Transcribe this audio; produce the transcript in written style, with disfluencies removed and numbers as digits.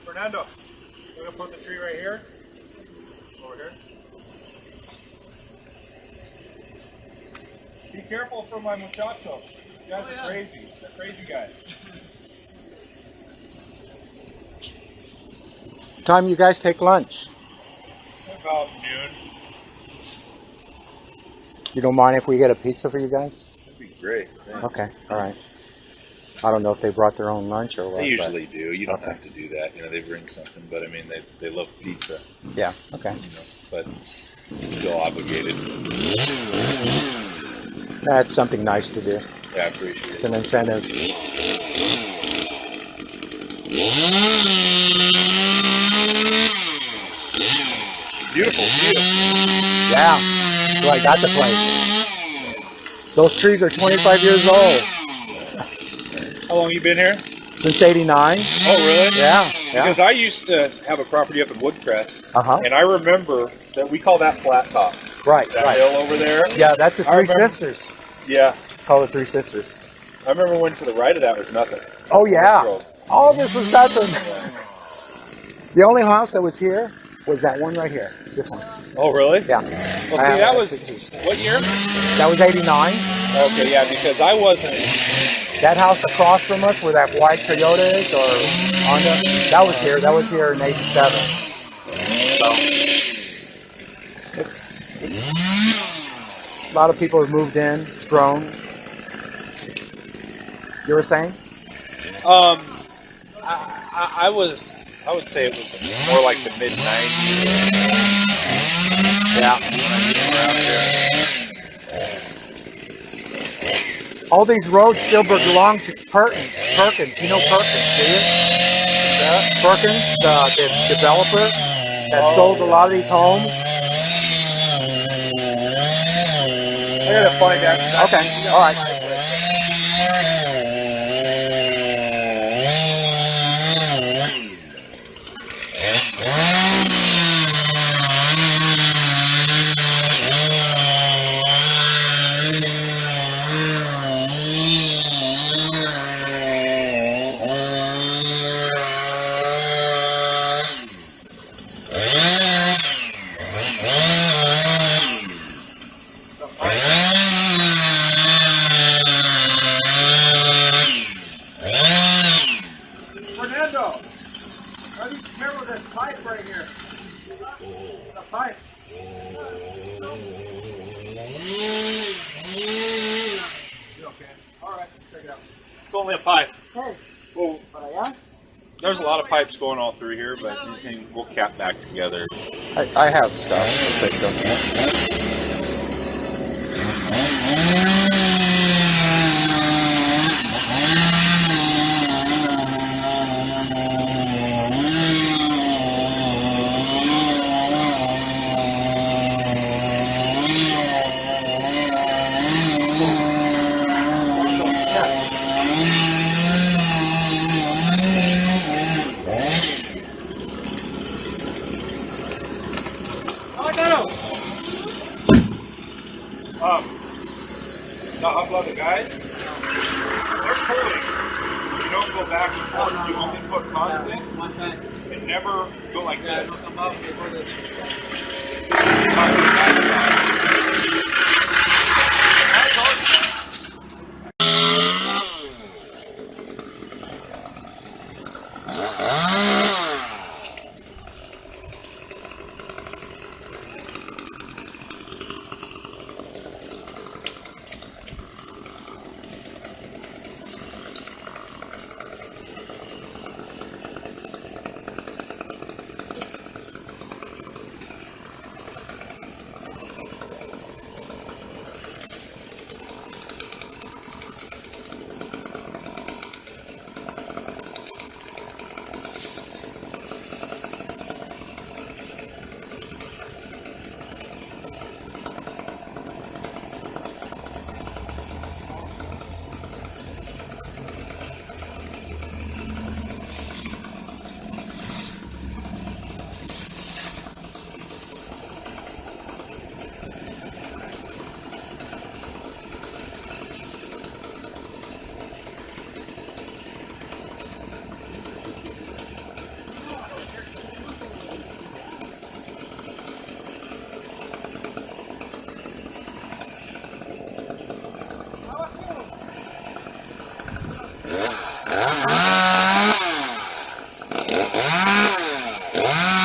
Fernando, we're going to put the tree right here. Over here. Be careful for my muchachos. You guys are crazy. They're crazy guys. What time you guys take lunch? About noon. You don't mind if we get a pizza for you guys? That'd be great. Thanks. Okay, all right. I don't know if they brought their own lunch or what. They usually do. You don't have to do that. You know, they bring something, but I mean, they love pizza. Yeah, okay. You know, but still obligated. That's something nice to do. Yeah, I appreciate It's it. an incentive. Beautiful view. Yeah, so I got the place. Those trees are 25 years old. How long you been here? Since 89. Oh, really? Yeah, Because I used to have a property up in Woodcrest, Uh-huh. and I remember that we call that flat top. Right, That right. hill over there. Yeah, that's the I Three remember- Sisters. Yeah. It's called the Three Sisters. I remember when to the right of that was nothing. Oh, yeah. All this was nothing. The only house that was here was that one right here. This one. Oh, really? Yeah. Well, see, that was, what year? That was 89. Okay, yeah, because I wasn't, That house across from us where that white Toyota is, or Honda, that was here. That was here in 87. So, it's a lot of people have moved in. It's grown. You were saying? I would say it was more like the mid-90s. Yeah. Around here. All these roads still belong to Perkins. You know Perkins, do you? Perkins, the developer that sold a lot of these homes. I gotta find out. Okay, all right. Fernando, how do you remember this pipe right here? The pipe. You okay? All right, check it out. It's only a pipe. Hey, Oh, para allá. there's a lot of pipes going all through here, but we'll cap back together. I have stuff to fix them. The hot blooded guys, they're pulling. You don't go back and forth. You only put constant and never go like this. Ah!